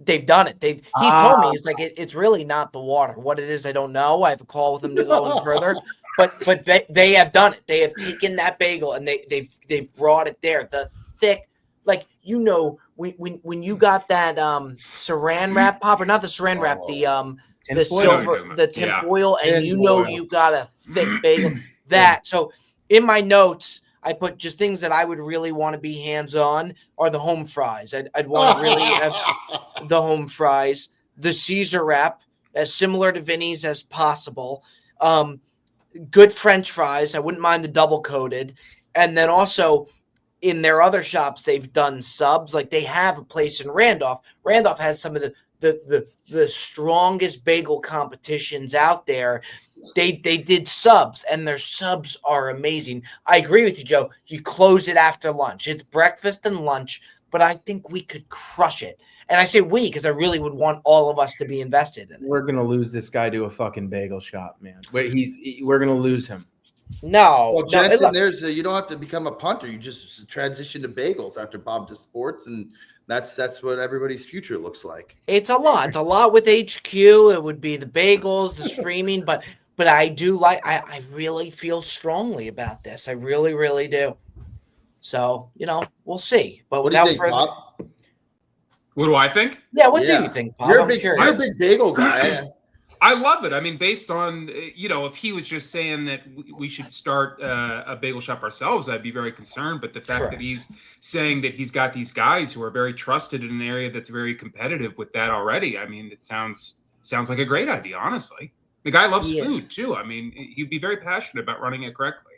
they've done it. He's told me, it's like, it's really not the water. What it is, I don't know. I have a call with him to go in further. But they have done it. They have taken that bagel and they've brought it there. The thick, like, when you got that saran wrap pop, or not the saran wrap, the silver, the tin foil, and you got a thick bagel. So in my notes, I put just things that I would really want to be hands-on are the home fries. I'd want to really have the home fries, the Caesar wrap, as similar to Vinny's as possible. Good French fries. I wouldn't mind the double coated. And then also in their other shops, they've done subs. Like they have a place in Randolph. Randolph has some of the strongest bagel competitions out there. They did subs, and their subs are amazing. I agree with you, Joe. You close it after lunch. It's breakfast and lunch, but I think we could crush it. And I say we because I really would want all of us to be invested in it. We're gonna lose this guy to a fucking bagel shop, man. We're gonna lose him. No, well, Jensen, you don't have to become a punter. You just transition to bagels after Bob to Sports, and that's what everybody's future looks like. It's a lot. It's a lot with HQ. It would be the bagels, the streaming, but I do I really feel strongly about this. I really, really do. So, we'll see. But what without do you think, further, Bob? What do I think? Yeah, what do you think, Bob? You're a big bagel guy. I love it. I mean, based on, if he was just saying that we should start a bagel shop ourselves, I'd be very concerned. But the fact that he's saying that he's got these guys who are very trusted in an area that's very competitive with that already, I mean, it sounds like a great idea, honestly. The guy loves food too. I mean, he'd be very passionate about running it correctly.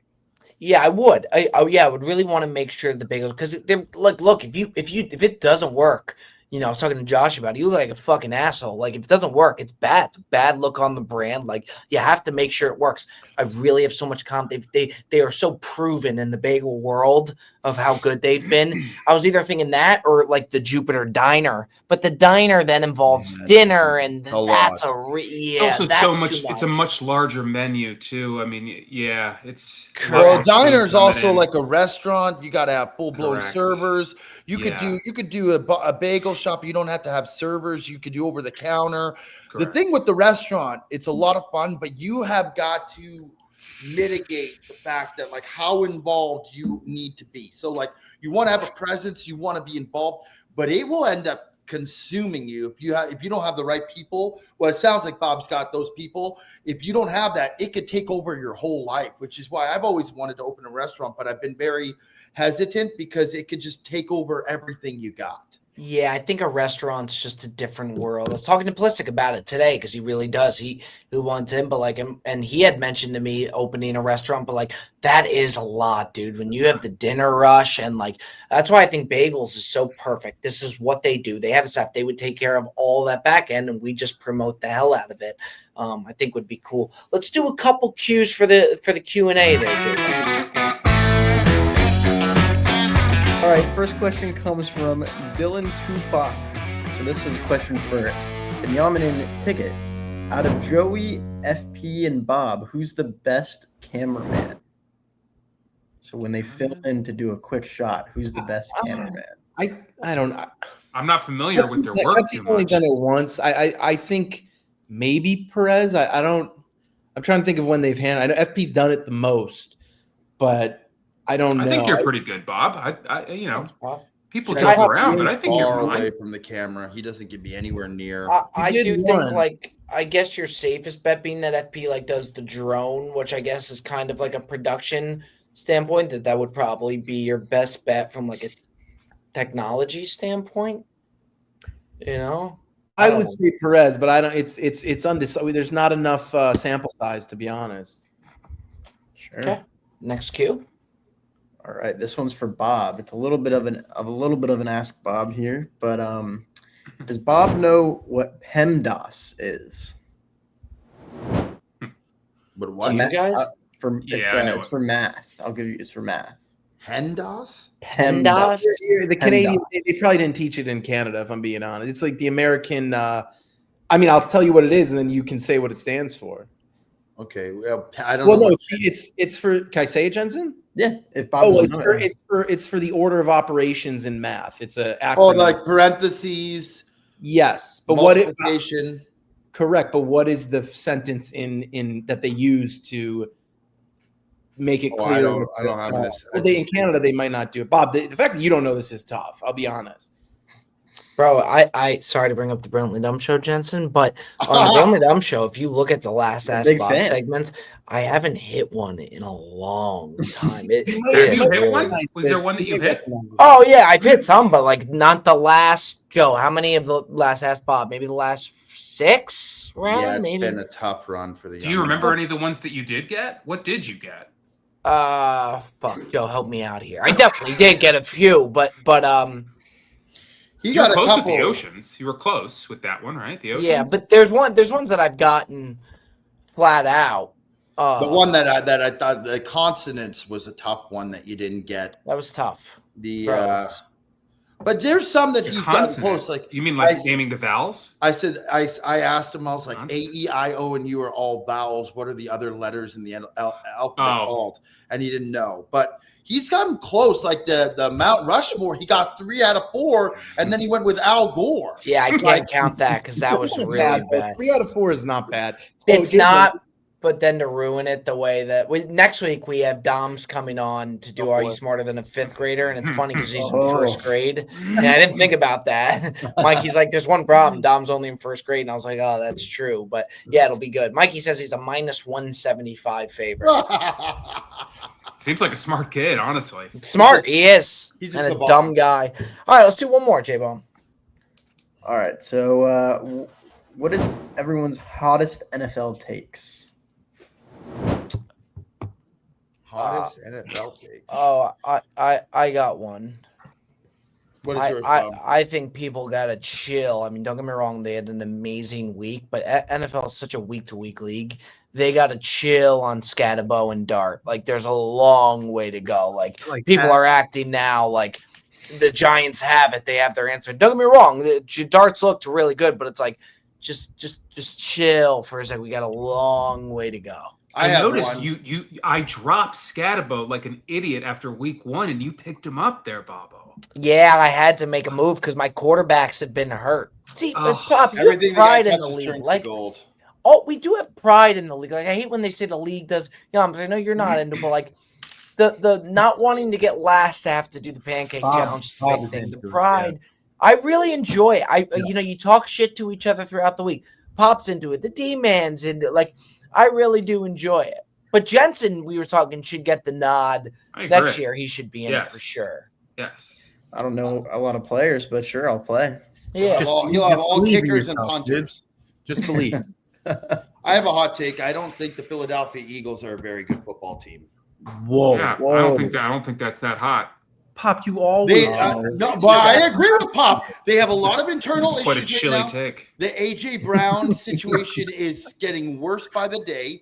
Yeah, I would. I would really want to make sure the bagels, because they're like, look, if it doesn't work, I was talking to Josh about it. You look like a fucking asshole. Like, if it doesn't work, it's bad. It's a bad look on the brand. Like, you have to make sure it works. I really have so much confidence. They are so proven in the bagel world of how good they've been. I was either thinking that or like the Jupiter Diner, but the diner then involves dinner, and that's it's also so much. It's a much larger menu too. I mean, yeah, it's well, diner is also like a restaurant. You got to have full blown servers. You could do a bagel shop. You don't have to have servers. You could do over the counter. Correct. The thing with the restaurant, it's a lot of fun, but you have got to mitigate the fact that like how involved you need to be. So like you want to have a presence, you want to be involved, but it will end up consuming you if you don't have the right people. Well, it sounds like Bob's got those people. If you don't have that, it could take over your whole life, which is why I've always wanted to open a restaurant, but I've been very hesitant because it could just take over everything you got. Yeah, I think a restaurant's just a different world. I was talking to Plisic about it today because he really does. He wants in, but like, and he had mentioned to me opening a restaurant, but like that is a lot, dude. When you have the dinner rush and like, that's why I think Bagels is so perfect. This is what they do. They have the stuff. They would take care of all that back end, and we just promote the hell out of it. I think would be cool. Let's do a couple cues for the Q&A there, Jake. All right, first question comes from Dylan 2 Fox. So this is a question for Benjamin and Ticket. Out of Joey, FP, and Bob, who's the best cameraman? So when they fill in to do a quick shot, who's the best cameraman? I don't know. I'm not familiar with their work too much. Only done it once. I think maybe Perez. I'm trying to think of when they've handled. I know FP's done it the most, but I don't know. I think you're pretty good, Bob. People jump around, but I think you're far away from the camera. He doesn't get me anywhere near. I do think, like, I guess your safest bet being that FP like does the drone, which I guess is kind of like a production standpoint. That would probably be your best bet from like a technology standpoint. I would say Perez, but I don't. It's undecided. There's not enough sample size, to be honest. Sure. Okay. Next cue. All right, this one's for Bob. It's a little bit of an ask Bob here, but does Bob know what PEMDAS is? But what? Do you guys? It's for math. It's for math. PEMDAS? PEMDAS? The Canadians, they probably didn't teach it in Canada, if I'm being honest. It's like the American. I'll tell you what it is, and then you can say what it stands for. Okay. Well, I don't know. Well, no, it's for. Can I say it, Jensen? Yeah. If Bob it's for the order of operations in math. It's a acronym. Oh, like parentheses. Yes, but multiplication. Correct, but what is the sentence in that they use to make it clear? I don't have this. Well, in Canada, they might not do it. Bob, the fact that you don't know this is tough. I'll be honest. Bro, I sorry to bring up the Brilliantly Dumb Show, Jensen, but on the Brilliantly Dumb Show, if you look at the last Ask Bob segments, I haven't hit one in a long time. Have you hit one? Was there one that you hit? Oh, yeah, I've hit some, but like not the last, Joe, how many of the last Ask Bob? Maybe the last 6 rounds? Yeah, it's maybe? been a tough run for the Do you remember any of the ones that you did get? What did you get? Fuck, Joe, help me out here. I definitely did get a few, but You got close with the Oceans. You were close with that one, right? The Oceans. Yeah, but there's ones that I've gotten flat out. The one that I thought the consonants was a tough one that you didn't get. That was tough. But there's some that he's gotten close. Like you mean like naming the vowels? I said I asked him. I was like A-E-I-O, and you are all vowels. What are the other letters in the alphabet called? And he didn't know, but. He's gotten close, like the Mount Rushmore. He got 3 out of 4, and then he went with Al Gore. Yeah, I can't count that because that was really bad. 3 out of 4 is not bad. It's not, but then to ruin it the way that next week we have Dom's coming on to do Are You Smarter Than a 5th Grader? And it's funny because he's in 1st grade. And I didn't think about that. Mikey's like, there's one problem. Dom's only in 1st grade. And I was like, oh, that's true. But yeah, it'll be good. Mikey says he's a minus 175 favorite. Seems like a smart kid, honestly. Smart, he is. He's a dumb guy. All right, let's do one more, J-Bone. All right, so what is everyone's hottest NFL takes? Hottest NFL takes. Oh, I got one. What is yours, I, Bob? I think people gotta chill. I mean, don't get me wrong; they had an amazing week, but NFL is such a week-to-week league. They gotta chill on Scatabo and Dart. Like, there's a long way to go. Like people that. are acting now like the Giants have it; they have their answer. Don't get me wrong; the Darts looked really good, but it's like just chill for a second. We got a long way to go. I noticed I dropped Scatabo like an idiot after week 1, and you picked him up there, Bobo. Yeah, I had to make a move because my quarterbacks have been hurt. See, Pop, you have pride in the league. Like, gold. oh, we do have pride in the league. Like, I hate when they say the league does. I know you're not into, but like the not wanting to get last to have to do the pancake challenge is the big thing. The pride, I really enjoy it. You talk shit to each other throughout the week. Pop's into it. The D-man's into it. Like, I really do enjoy it. But Jensen, we were talking, should get the nod next year. He should be in it for sure. Yes. I don't know a lot of players, but sure, I'll play. Yeah, he'll have all kickers and punters. Just believe. I have a hot take. I don't think the Philadelphia Eagles are a very good football team. Whoa. Yeah, Whoa. I don't think that's that hot. Pop, you always but I agree with Pop. They have a lot of internal issues. Quite a chilly right now. take. The AJ Brown situation is getting worse by the day.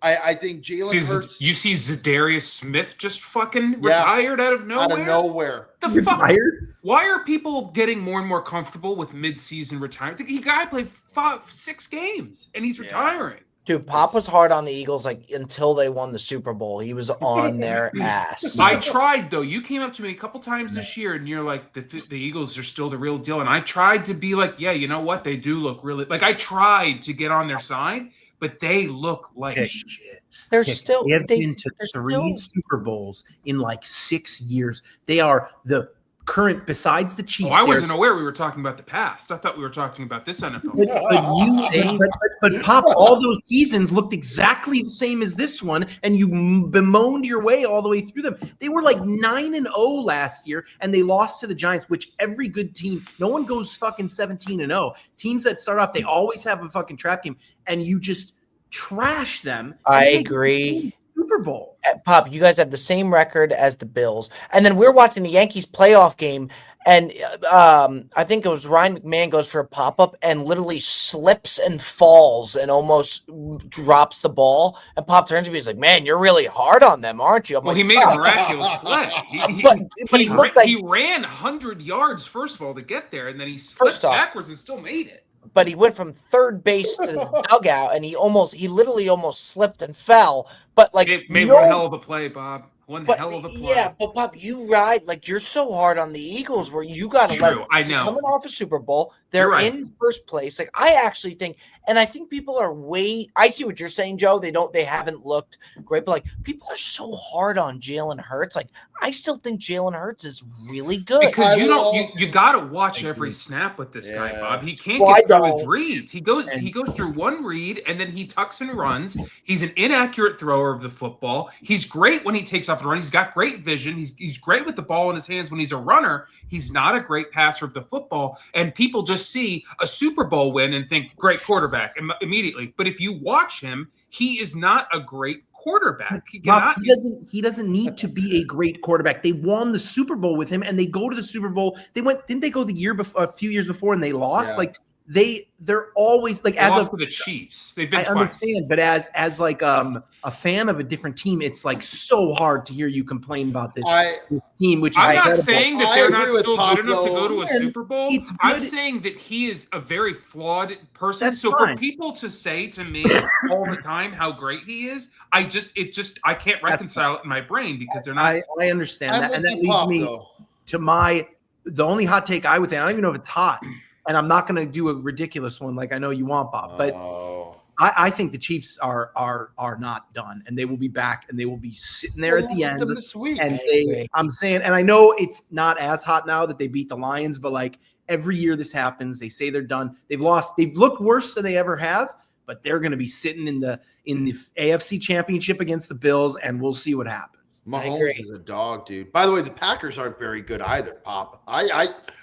I think Jalen Hurts. You see Zadarius Smith just fucking retired out of nowhere? Out of nowhere. The retired? Why are people getting more and more comfortable with mid-season retirement? The guy played 6 games, and he's retiring. Dude, Pop was hard on the Eagles like until they won the Super Bowl. He was on their ass. I tried, though. You came up to me a couple times this year, and you're like, the Eagles are still the real deal. And I tried to be like, yeah, you know what? They do look really – like, I tried to get on their side, but they look like shit. They're still – They have been to 3 Super Bowls in like 6 years. They are the – current besides the Chiefs. Oh, I wasn't aware we were talking about the past. I thought we were talking about this NFL. But Pop, all those seasons looked exactly the same as this one, and you bemoaned your way all the way through them. They were like 9-0 last year, and they lost to the Giants, which every good team, no one goes fucking 17-0. Teams that start off, they always have a fucking trap game, and you just trash them. I agree. Super Bowl. Pop, you guys have the same record as the Bills. And then we're watching the Yankees playoff game, and I think it was Ryan McMahon goes for a pop-up and literally slips and falls and almost drops the ball. And Pop turns to me, he's like, man, you're really hard on them, aren't you? I'm like, he made a miraculous play. He ran 100 yards, first of all, to get there, and then he slipped backwards and still made it. But he went from third base to the dugout, and he literally almost slipped and fell. But like, it made one hell of a play, Bob. One hell of a play. Yeah, but Bob, you ride like you're so hard on the Eagles, where you got to let. I know. Coming off a Super Bowl, they're in first place. Like, I actually think, and I think people are I see what you're saying, Joe. They haven't looked great, but like, people are so hard on Jalen Hurts. Like, I still think Jalen Hurts is really good because you got to watch every snap with this guy, Bob. He can't get through his reads. He goes through one read and then he tucks and runs. He's an inaccurate thrower of the football. He's great when he takes off and runs. He's got great vision. He's great with the ball in his hands when he's a runner. He's not a great passer of the football, and people just see a Super Bowl win and think great quarterback immediately. But if you watch him, he is not a great quarterback. He doesn't need to be a great quarterback. They won the Super Bowl with him, and they go to the Super Bowl. Didn't they go the year before, a few years before, and they lost? Yeah. Like they're always like, as the Chiefs. They've been I twice. Understand, but as like a fan of a different team, it's like so hard to hear you complain about this team. Which I'm not saying that they're not still good enough to go to a Super Bowl. I'm saying that he is a very flawed person. That's so fine. For people to say to me all the time how great he is, I can't reconcile it in my brain because they're not. I understand that, and that leads me to the only hot take I would say. I don't even know if it's hot. And I'm not going to do a ridiculous one like I know you want, Bob. But I think the Chiefs are not done, and they will be back, and they will be sitting there at the end. This week. And I'm saying, and I know it's not as hot now that they beat the Lions, but like every year this happens, they say they're done. They've lost. They've looked worse than they ever have, but they're going to be sitting in the AFC Championship against the Bills, and we'll see what happens. Mahomes is a dog, dude. By the way, the Packers aren't very good either, Pop.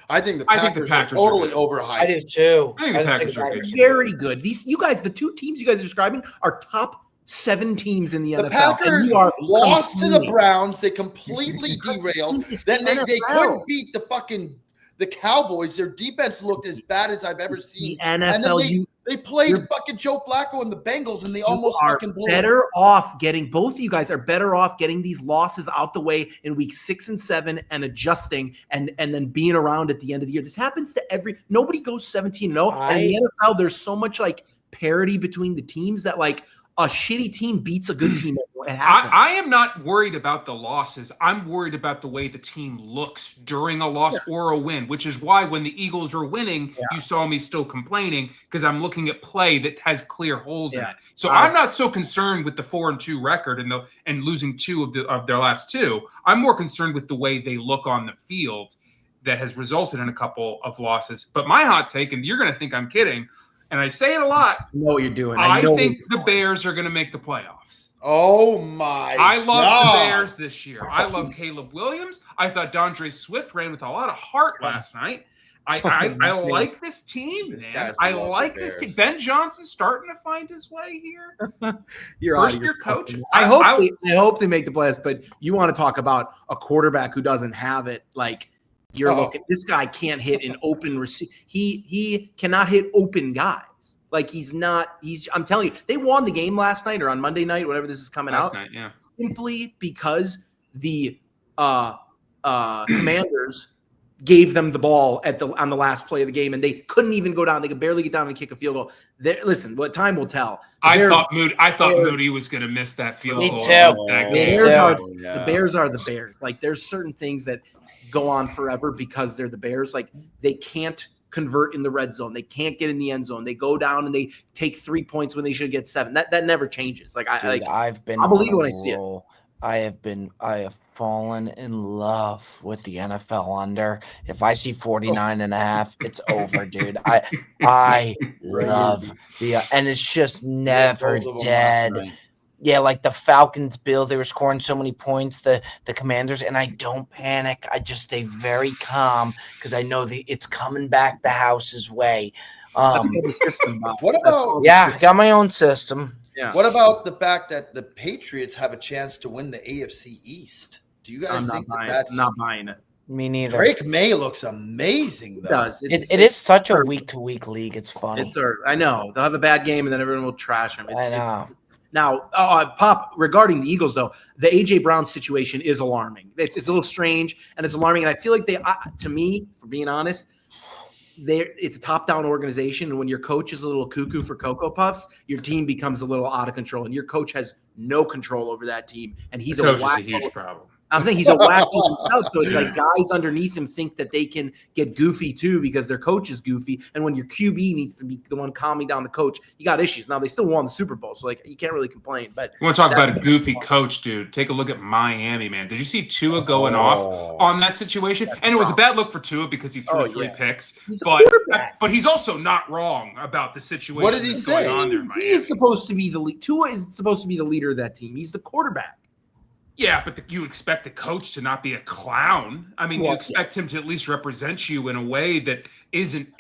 I think the Packers are totally overhyped. I do too. I think the Packers are very good. You guys, the two teams you guys are describing are top 7 teams in the The NFL. Packers and you are lost to the complaining. Browns. They completely derailed. It's Then the they NFL. couldn't beat the Cowboys. Their defense looked as bad as I've ever seen. The NFL, and then they played fucking Joe Flacco and the Bengals, and they almost fucking blew better off getting, both of you guys are better off getting these losses out the way in week 6 and 7 and adjusting and then being around at the end of the year. This happens to nobody goes 17-0. And in the NFL, there's so much like parity between the teams that like a shitty team beats a good team. I am not worried about the losses. I'm worried about the way the team looks during a loss or a win, which is why when the Eagles are winning, you saw me still complaining because I'm looking at play that has clear holes in it. So I'm not so concerned with the 4-2 record and losing 2 of their last 2. I'm more concerned with the way they look on the field that has resulted in a couple of losses. But my hot take, and you're going to think I'm kidding, and I say it a lot. I know what you're doing. I think the Bears are going to make the playoffs. Oh my! I love God. the Bears this year. I love Caleb Williams. I thought DeAndre Swift ran with a lot of heart last night. I like this team, man. I like this team. Ben Johnson's starting to find his way here. You're First year coach. I hope they make the playoffs, but you want to talk about a quarterback who doesn't have it, like. You're looking. This guy can't hit an open receiver. He cannot hit open guys. Like he's not. I'm telling you, they won the game last night or on Monday night, whatever this is coming out. Night, yeah. Simply because the Commanders gave them the ball on the last play of the game, and they couldn't even go down. They could barely get down and kick a field goal. Listen, what time will tell. I thought Moody was going to miss that field goal. Me too. The Bears are the Bears. Like there's certain things that go on forever because they're the Bears. Like they can't convert in the red zone. They can't get in the end zone. They go down and they take 3 points when they should get 7. That never changes. Like I've been. I believe it when I see it. I have fallen in love with the NFL under. If I see 49.5, it's over, dude. I love and it's just never dead. Yeah, like the Falcons, Bills, they were scoring so many points, the Commanders, and I don't panic. I just stay very calm because I know it's coming back the house's way. That's a good system, Bob. What about? Yeah, I got my own system. Yeah. What about the fact that the Patriots have a chance to win the AFC East? Do you guys think that's not buying it? Me neither. Drake May looks amazing, though. It is such a week-to-week league. It's funny. I know. They'll have a bad game, and then everyone will trash him. I know. Now, Pop, regarding the Eagles, though, the A.J. Brown situation is alarming. It's a little strange, and it's alarming. And I feel like to me, for being honest, it's a top-down organization. And when your coach is a little cuckoo for Cocoa Puffs, your team becomes a little out of control. And your coach has no control over that team. And he's a huge problem. I'm saying he's a wacky out. So it's like guys underneath him think that they can get goofy too because their coach is goofy. And when your QB needs to be the one calming down the coach, you got issues. Now they still won the Super Bowl, so like you can't really complain. But you want to talk about a goofy coach, dude? Take a look at Miami, man. Did you see Tua going off on that situation? And it was a bad look for Tua because he threw 3 picks. But he's also not wrong about the situation. What did he say? Going on there, he is supposed to be Tua is supposed to be the leader of that team. He's the quarterback. Yeah, but you expect the coach to not be a clown. I mean, you expect him to at least represent you in a way that isn't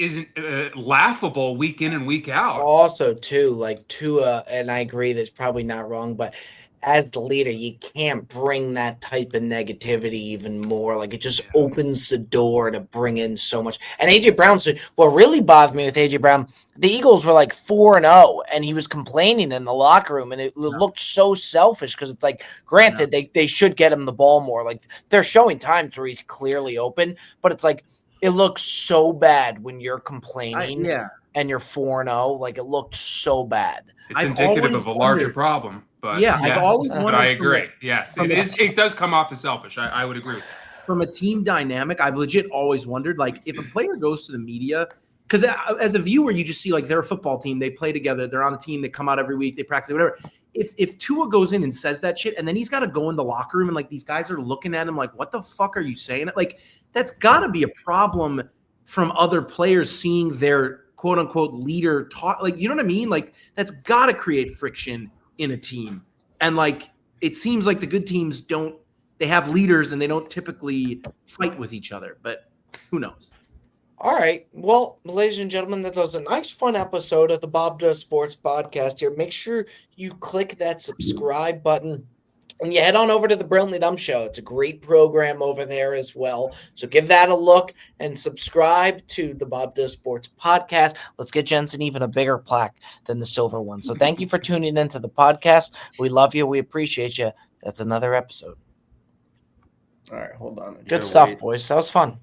laughable week in and week out. Also, too, like Tua, and I agree that's probably not wrong, but as the leader, you can't bring that type of negativity even more. Like it just opens the door to bring in so much. And AJ Brown, what really bothered me with AJ Brown, the Eagles were like 4-0, and he was complaining in the locker room, and it looked so selfish because it's like, granted, they should get him the ball more. Like they're showing times where he's clearly open, but it's like it looks so bad when you're complaining and you're 4-0. Like it looked so bad. It's indicative of a larger problem. But I've always wondered. But I agree. Yes, it does come off as selfish. I would agree. From a team dynamic, I've legit always wondered, like, if a player goes to the media, because as a viewer, you just see, like, they're a football team. They play together. They're on the team. They come out every week. They practice, whatever. If Tua goes in and says that shit, and then he's got to go in the locker room, and, like, these guys are looking at him like, what the fuck are you saying? Like, that's got to be a problem from other players seeing their quote-unquote leader talk. Like, you know what I mean? Like, that's got to create friction in a team. And like it seems like the good teams they have leaders and they don't typically fight with each other, but who knows? All right. Well, ladies and gentlemen, that was a nice, fun episode of the Bob Does Sports podcast here. Make sure you click that subscribe button and you head on over to the Brilliantly Dumb Show. It's a great program over there as well. So give that a look and subscribe to the Bob Does Sports podcast. Let's get Jensen even a bigger plaque than the silver one. So thank you for tuning into the podcast. We love you. We appreciate you. That's another episode. All right, hold on. Good stuff, boys. That was fun.